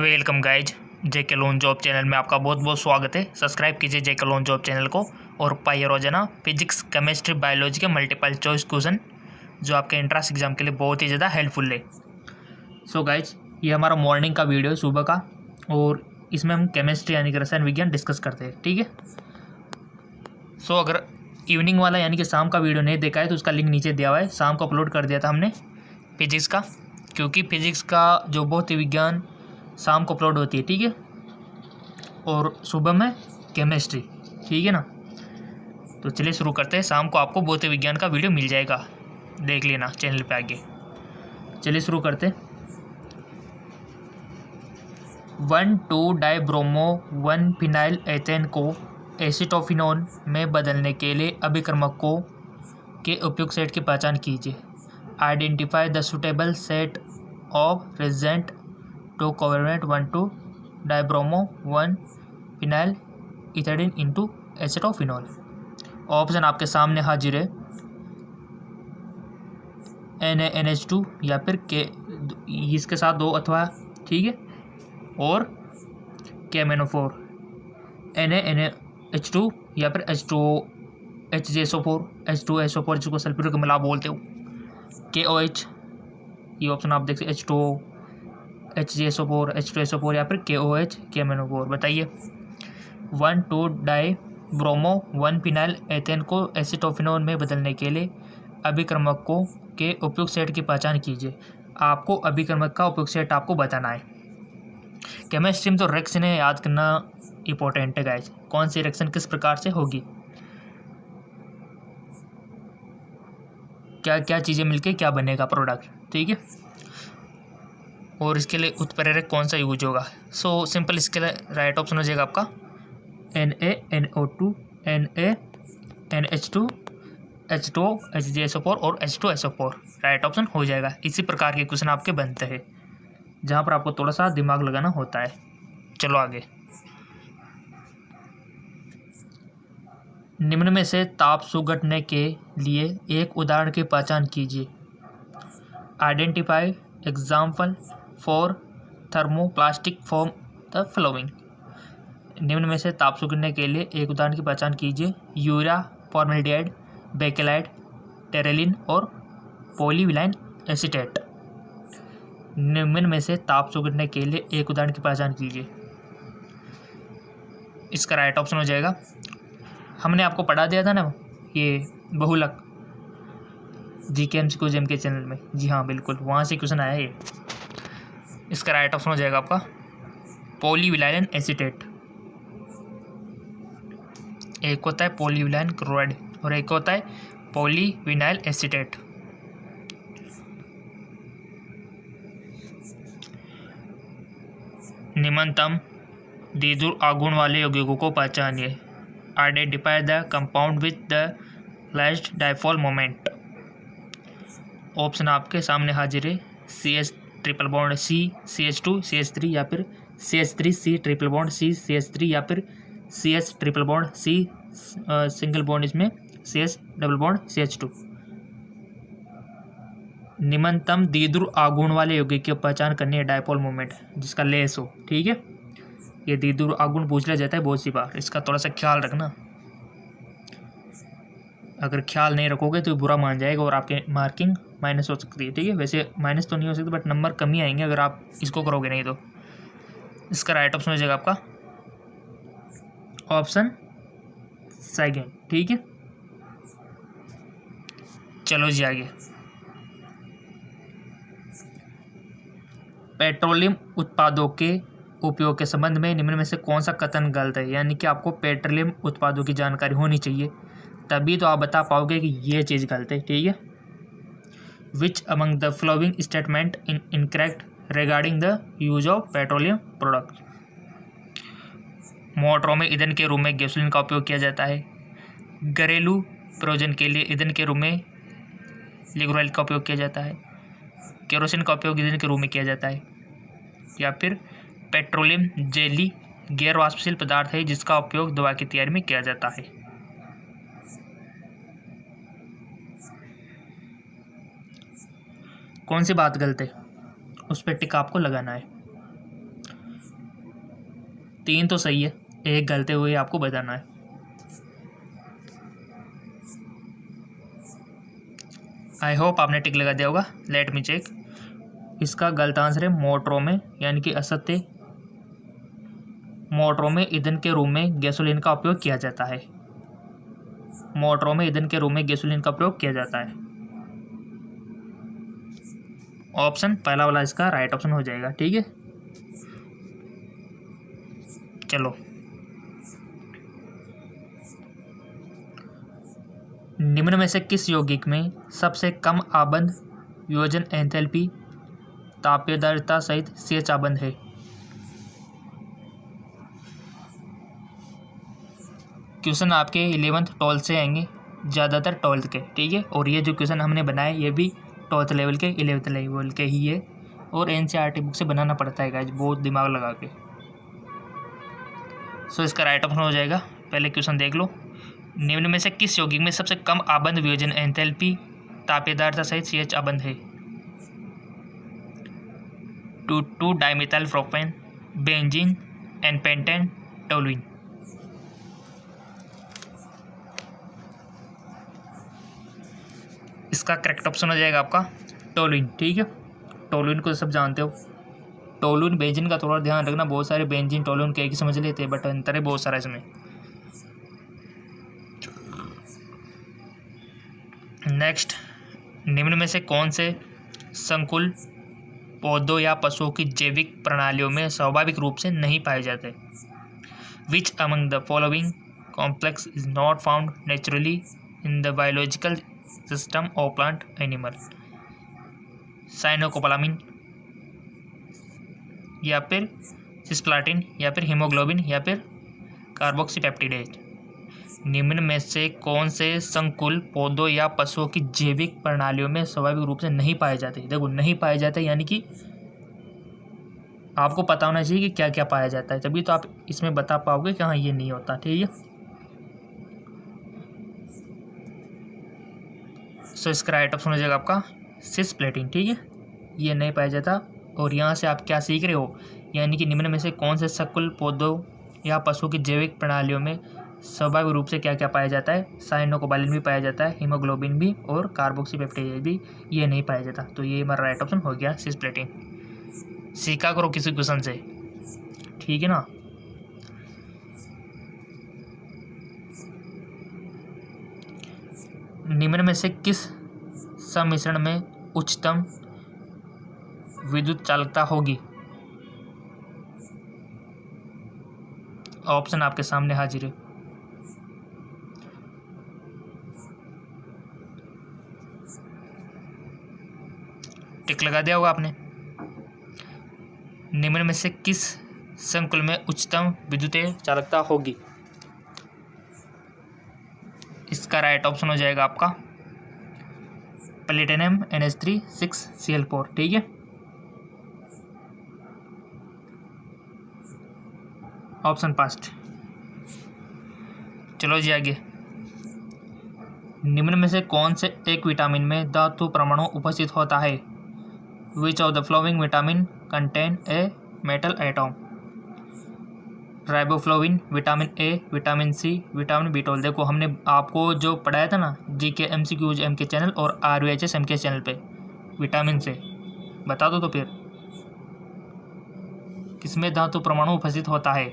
Welcome guys, जेके loan job channel में आपका बहुत बहुत स्वागत है। सब्सक्राइब कीजिए जेके लोन जॉब चैनल को और पाइए रोजाना फिजिक्स, केमिस्ट्री, बायोलॉजी के मल्टीपल चॉइस क्वेश्चन जो आपके एंट्रेंस एग्जाम के लिए बहुत ही ज़्यादा हेल्पफुल है। सो गाइज, ये हमारा मॉर्निंग का वीडियो है, सुबह का, और इसमें हम केमिस्ट्री यानी कि रसायन विज्ञान डिस्कस करते हैं। ठीक है। सो अगर इवनिंग वाला यानी कि शाम का वीडियो नहीं देखा है तो उसका लिंक नीचे दिया हुआ है। शाम को अपलोड कर दिया था हमने फिजिक्स का, क्योंकि फिजिक्स का जो भौतिक विज्ञान शाम को अपलोड होती है। ठीक है। और सुबह में केमिस्ट्री। ठीक है ना। तो चलिए शुरू करते हैं। शाम को आपको भौतिक विज्ञान का वीडियो मिल जाएगा, देख लेना चैनल पे आगे। चलिए शुरू करते हैं। 1,2-डाइब्रोमो 1-फिनाइल एथेन को एसीटोफिनोन में बदलने के लिए अभिक्रमकों के उपयुक्त सेट की पहचान कीजिए। Identify the suitable set of reagent to convert 1,2-डाइब्रोमो 1-फिनाइल इथिलीन इंटू एसीटोफिनोल। ऑप्शन आपके सामने हाजिर है। NaNH2 या फिर के इसके साथ दो अथवा, ठीक है, और KMnO4। NaNH2 या फिर H2O HgSO4 H2SO4 जिसको सल्फ्यूरिक मिलाप बोलते हो। KOH, ये ऑप्शन आप देख सकते H2O HgSO4 H2SO4 या फिर KOH KMnO4। बताइए। 1,2-डाइब्रोमो 1-फिनाइल एथेन को एसीटोफिनोन में बदलने के लिए अभिक्रमकों के उपयुक्त सेट की पहचान कीजिए। आपको अभिक्रमक का उपयुक्त सेट आपको बताना है। केमिस्ट्री में तो रिएक्शन याद करना इंपॉर्टेंट है गाइस। कौन सी रिएक्शन किस प्रकार से होगी, क्या क्या चीज़ें मिलके क्या बनेगा प्रोडक्ट। ठीक है। और इसके लिए उत्प्रेरक कौन सा यूज होगा। सो सिंपल, इसके लिए राइट ऑप्शन हो जाएगा आपका NaNO2 NaNH2 H2O HgSO4 और H2SO4 राइट ऑप्शन हो जाएगा। इसी प्रकार के क्वेश्चन आपके बनते हैं जहाँ पर आपको थोड़ा सा दिमाग लगाना होता है। चलो आगे। निम्न में से ताप सुगटने के लिए एक उदाहरण की पहचान कीजिए। Identify example for thermoplastic form the flowing. निम्न में से ताप सुगटने के लिए एक उदाहरण की पहचान कीजिए। यूरिया, फॉर्मेल्डिहाइड, बेकेलाइट, टेरेलिन और पॉलीविनाइल एसीटेट। निम्न में से ताप सुगटने के लिए एक उदाहरण की पहचान कीजिए। इसका राइट ऑप्शन हो जाएगा, हमने आपको पढ़ा दिया था ना ये बहुलक GK MCQ के चैनल में। जी हाँ बिल्कुल, वहाँ से क्वेश्चन आया ये। इसका राइट ऑप्शन हो जाएगा आपका पॉलीविनाइल एसीटेट। एक होता है पॉलीविनाइल क्लोराइड और एक होता है पॉलीविनाइल एसीटेट। निम्नतम द्विध्रुव आघूर्ण वाले यौगिकों को पहचानिए। Identify the compound with the largest dipole moment. Option आपके सामने हाजिर है। CH triple bond C CH2 CH3 या फिर CH3 C triple bond C CH3 या फिर CH triple bond C single bond इसमें CH डबल बॉन्ड CH2। निम्नतम द्विध्रुव आघूर्ण वाले यौगिक की पहचान करनी है डाइपोल मोमेंट जिसका लेस हो। ठीक है। ये द्विध्रुव आघूर्ण पूछ लिया जाता है बहुत सी बार, इसका थोड़ा सा ख्याल रखना। अगर ख्याल नहीं रखोगे तो बुरा मान जाएगा और आपके मार्किंग माइनस हो सकती है। ठीक है। वैसे माइनस तो नहीं हो सकती बट नंबर कम ही आएंगे अगर आप इसको करोगे नहीं तो। इसका राइट ऑप्शन हो जाएगा आपका ऑप्शन सेकंड। ठीक है। चलो जी आगे। पेट्रोलियम उत्पादों के उपयोग के संबंध में निम्न में से कौन सा कथन गलत है। यानी कि आपको पेट्रोलियम उत्पादों की जानकारी होनी चाहिए, तभी तो आप बता पाओगे कि ये चीज़ गलत है। ठीक है। Which among the following statement incorrect regarding the use of petroleum product. मोटरों में ईंधन के रूप में गैसोलीन का उपयोग किया जाता है। घरेलू प्रयोजन के लिए ईंधन के रूप में लिग्नोल ऑयल का उपयोग किया जाता है। केरोसिन का उपयोग ईंधन के रूप में किया जाता है। या फिर पेट्रोलियम जेली गैर वाष्पशील पदार्थ है जिसका उपयोग दवा की तैयारी में किया जाता है। कौन सी बात गलत है उस पर टिक आपको लगाना है। 3 तो सही है, एक गलते हुए आपको बताना है। आई होप आपने टिक लगा दिया होगा। Let me check. इसका गलत आंसर है मोटरों में, यानी कि असत्य। मोटरों में ईंधन के रूप में गैसोलीन का उपयोग किया जाता है। मोटरों में ईंधन के रूप में गैसोलीन का प्रयोग किया जाता है। ऑप्शन पहला वाला इसका राइट ऑप्शन हो जाएगा। ठीक है, चलो निम्न में से किस यौगिक में सबसे कम आबंध वियोजन एंथैल्पी तापीयदार्यता सहित CH आबंध है? क्वेश्चन आपके 11th 12th से आएंगे, ज़्यादातर 12th के। ठीक है, और ये जो क्वेश्चन हमने बनाए ये भी 12th लेवल के 11th लेवल के ही है, और NCERT बुक से बनाना पड़ता है गाइस, बहुत दिमाग लगा के। सो इसका राइट ऑप्शन हो जाएगा। पहले क्वेश्चन देख लो। निम्न में से किस यौगिक में सबसे कम आबंध वियोजन एंथैल्पी तापीयदार्यता सहित CH आबंध है? 2 डाइमिथाइल प्रोपेन, बेंजीन, एनपेंटेन, टोलुइन। इसका करेक्ट ऑप्शन हो जाएगा आपका टोलुइन। ठीक है, टोलुइन को सब जानते हो। टोलुइन बेंजीन का थोड़ा ध्यान रखना, बहुत सारे बेंजीन टोलुइन के एक ही समझ लेते हैं, बट अंतर है बहुत सारा इसमें। नेक्स्ट, निम्न में से कौन से संकुल पौधों या पशुओं की जैविक प्रणालियों में स्वाभाविक रूप से नहीं पाए जाते? Which among the following complex is not found naturally in the biological system of plant animal? Cyanocobalamin, या फिर सिस्प्लाटिन, या फिर हीमोग्लोबिन, या फिर कार्बोक्सीपेप्टिडेज। निम्न में से कौन से संकुल पौधों या पशुओं की जैविक प्रणालियों में स्वाभाविक रूप से नहीं पाए जाते? देखो, नहीं पाए जाते यानी कि आपको पता होना चाहिए कि क्या क्या पाया जाता है, तभी तो आप इसमें बता पाओगे कि हाँ ये नहीं होता। ठीक है, सो इसका राइट ऑप्शन हो जाएगा आपका सिस्प्लेटिन। ठीक है, ये नहीं पाया जाता। और यहाँ से आप क्या सीख रहे हो, यानी कि निम्न में से कौन से संकुल पौधों या पशुओं की जैविक प्रणालियों में स्वाभाविक रूप से क्या क्या पाया जाता है? साइनोकोबालिन भी पाया जाता है, हीमोग्लोबिन भी, और कार्बोक्सीपेप्टाइड भी, ये नहीं पाया जाता। तो ये हमारा राइट ऑप्शन हो गया सिस्प्लेटिन। सीखा करो किसी क्वेश्चन से, ठीक है ना। निम्न में से किस सम्मिश्रण में उच्चतम विद्युत चालकता होगी? ऑप्शन आपके सामने हाजिर है। टिक लगा दिया होगा आपने। निम्न में से किस संकुल में उच्चतम विद्युतीय चालकता होगी? इसका राइट ऑप्शन हो जाएगा आपका प्लेटिनम NH3 6Cl4। ठीक है, ऑप्शन पास्ट। चलो जी आगे। निम्न में से कौन से एक विटामिन में धातु परमाणु उपस्थित होता है? Which of the following vitamin contain a metal atom? Riboflavin, vitamin A, vitamin C, vitamin B12। देखो, हमने आपको जो पढ़ाया था ना GK MCQs MK चैनल और RVHS MK चैनल पे, विटामिन से बता दो तो फिर किसमें धातु परमाणु उपस्थित होता है?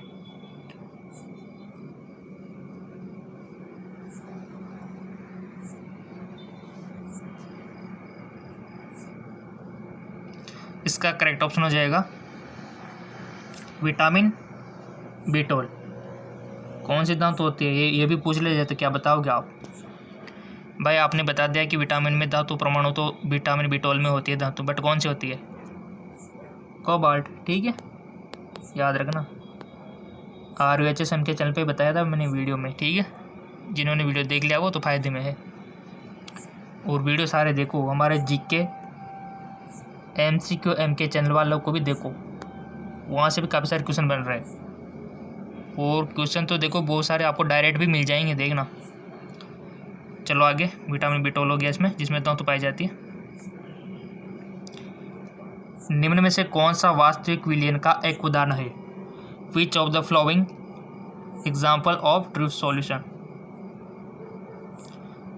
इसका करेक्ट ऑप्शन हो जाएगा विटामिन B12। कौन सी धातु होती है ये भी पूछ ले जाए तो क्या बताओगे आप? भाई आपने बता दिया कि विटामिन में धातु परमाणु तो विटामिन B12 में होती है धातु, बट कौन सी होती है? कोबाल्ट। ठीक है, याद रखना। RVHS के चैनल पे बताया था मैंने वीडियो में। ठीक है, जिन्होंने वीडियो देख लिया वो तो फायदे में है, और वीडियो सारे देखो, हमारे GK MCQ MK चैनल वालों को भी देखो, वहाँ से भी काफ़ी सारे क्वेश्चन बन रहे हैं। और क्वेश्चन तो देखो बहुत सारे आपको डायरेक्ट भी मिल जाएंगे, देखना। चलो आगे। विटामिन B12 हो गया इसमें, जिसमें धातु पाई जाती है। निम्न में से कौन सा वास्तविक विलयन का एक उदाहरण है? Which of the flowing example of drift solution?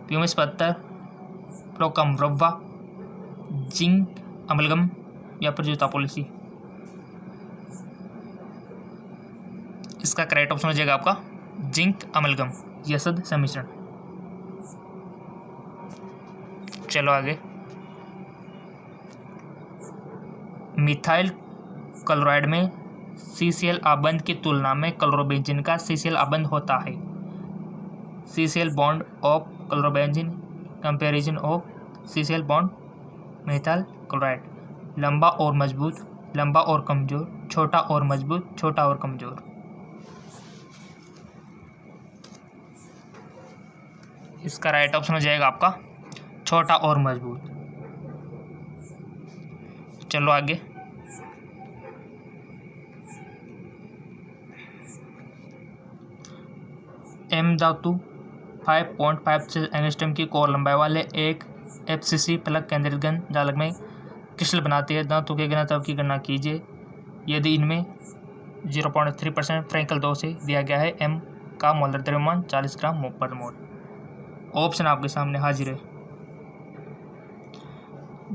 Pumice पत्थर, प्रोकम रवा, जिंक अमलगम या फिर जूता पॉलिसी। इसका करेक्ट ऑप्शन हो जाएगा आपका जिंक अमलगम, यसद सम्मिश्रण। चलो आगे। मिथाइल क्लोराइड में CCl आबंध की तुलना में क्लोरोबेंजीन का CCl आबंध होता है। CCl bond of chlorobenzene comparison of CCl bond methyl chloride. लंबा और मजबूत, लंबा और कमजोर, छोटा और मजबूत, छोटा और कमजोर। इसका राइट ऑप्शन हो जाएगा आपका छोटा और मजबूत। चलो आगे। M धातु 5.5 एंगस्ट्रम की कोर लंबाई वाले एक FCC प्लग केंद्रित घन जालक में क्रिस्टल बनाती है। धातु के घनत्व की गणना कीजिए यदि इनमें 0.3% फ्रैंकल 2 से दिया गया है। M का मोलर द्रव्यमान 40 ग्राम पर मोल। ऑप्शन आपके सामने हाजिर है।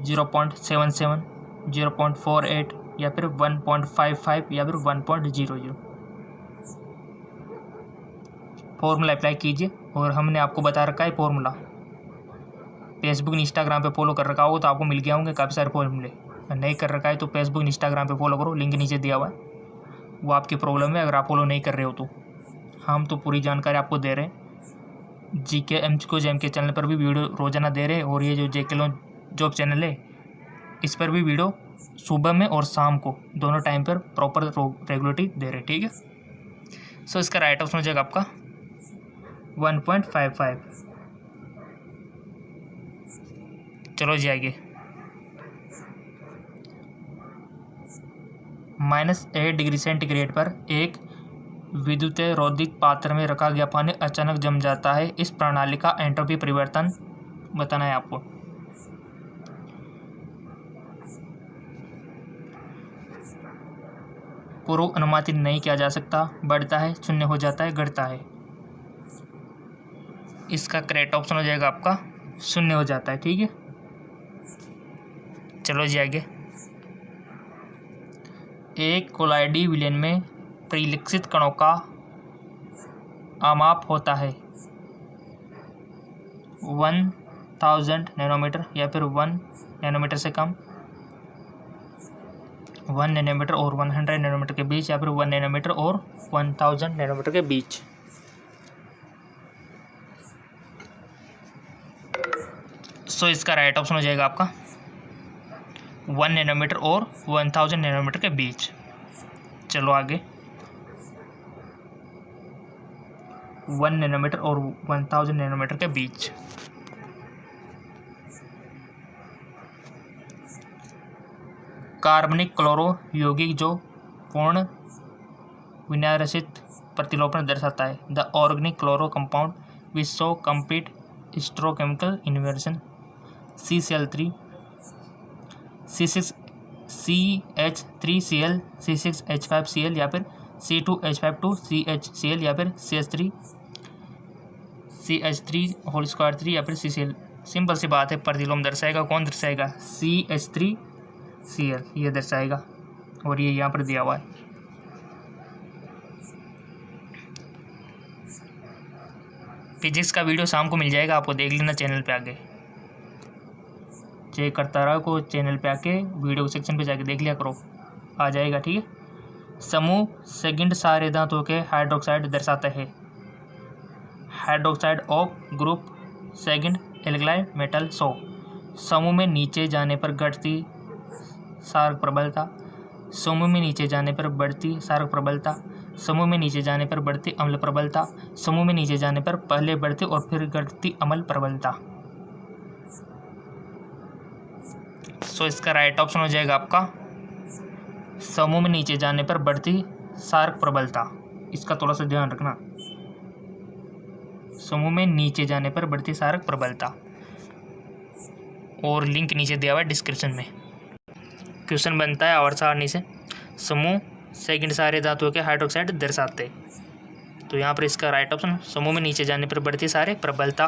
0.77, 0.48 या फिर 1.55 या फिर 1.00। फॉर्मूला अप्लाई कीजिए और हमने आपको बता रखा है फॉर्मूला। फेसबुक इंस्टाग्राम पे फॉलो कर रखा हो तो आपको मिल गया होंगे काफ़ी सारे फॉर्मूले। नहीं कर रखा है तो फेसबुक इंस्टाग्राम पे फॉलो करो, लिंक नीचे दिया हुआ है। वो आपकी प्रॉब्लम है अगर आप फॉलो नहीं कर रहे हो तो। हम तो पूरी जानकारी आपको दे रहे हैं। GK MCQs के चैनल पर भी वीडियो रोजाना दे रहे हैं और ये जो JK लोन जॉब चैनल है इस पर भी वीडियो सुबह में और शाम को दोनों टाइम पर प्रॉपर रेगुलरिटी दे रहे हैं, ठीक है। सो इसका राइट ऑप्शन हो जाएगा आपका 1.55। चलो जी आगे। -8 डिग्री सेंटीग्रेड पर एक विद्युत रोधित पात्र में रखा गया पानी अचानक जम जाता है। इस प्रणाली का एंट्रोपी परिवर्तन बताना है आपको। पूर्व अनुमानित नहीं किया जा सकता, बढ़ता है, शून्य हो जाता है, घटता है। इसका करेक्ट ऑप्शन हो जाएगा आपका शून्य हो जाता है, ठीक है। चलो जी आगे। एक कोलाइडी विलयन में परिलक्षित कणों का आमाप होता है 1000 नैनोमीटर या फिर 1 नैनोमीटर से कम, 1 नैनोमीटर और 100 नैनोमीटर के बीच या फिर 1 नैनोमीटर और 1000 नैनोमीटर के बीच। सो इसका राइट ऑप्शन हो जाएगा आपका 1 नैनोमीटर और 1000 नैनोमीटर के बीच। चलो आगे। 1 नैनोमीटर और 1000 नैनोमीटर के बीच। कार्बनिक क्लोरो यौगिक जो पूर्ण विन्यासित प्रतिलोपन दर्शाता है। The organic chloro compound which show complete stereochemical inversion. CCl3, C6CH3Cl, C6H5Cl या फिर C2H52CHCl या फिर CH3CH3 या फिर CCl। सिंपल सी बात है, प्रतिलोम दर्शाएगा कौन दर्शाएगा? CH3Cl ये दर्शाएगा और ये यहाँ पर दिया हुआ है। फिजिक्स का वीडियो शाम को मिल जाएगा, आपको देख लेना चैनल पे आके। चेक करता रहा को चैनल पे आके वीडियो सेक्शन पे जाके देख लिया करो, आ जाएगा, ठीक है। समूह सेकंड सारे धातुओं के हाइड्रोक्साइड दर्शाते हैं। Hydroxide of group second alkaline metal. समूह में नीचे जाने पर घटती सारक प्रबलता, समूह में नीचे जाने पर बढ़ती सारक प्रबलता, समूह में नीचे जाने पर बढ़ती अम्ल प्रबलता, समूह में नीचे जाने पर पहले बढ़ती और फिर घटती अम्ल प्रबलता। सो इसका राइट ऑप्शन हो जाएगा आपका समूह में नीचे जाने पर बढ़ती सारक प्रबलता। इसका थोड़ा सा ध्यान रखना, समूह में नीचे जाने पर बढ़ती सारक प्रबलता। और लिंक नीचे दिया हुआ है डिस्क्रिप्शन में। क्वेश्चन बनता है आवर्त सारणी से। समूह सेकंड सारे धातुओं के हाइड्रोक्साइड दर्शाते। तो यहाँ पर इसका राइट ऑप्शन समूह में नीचे जाने पर बढ़ती सारे प्रबलता।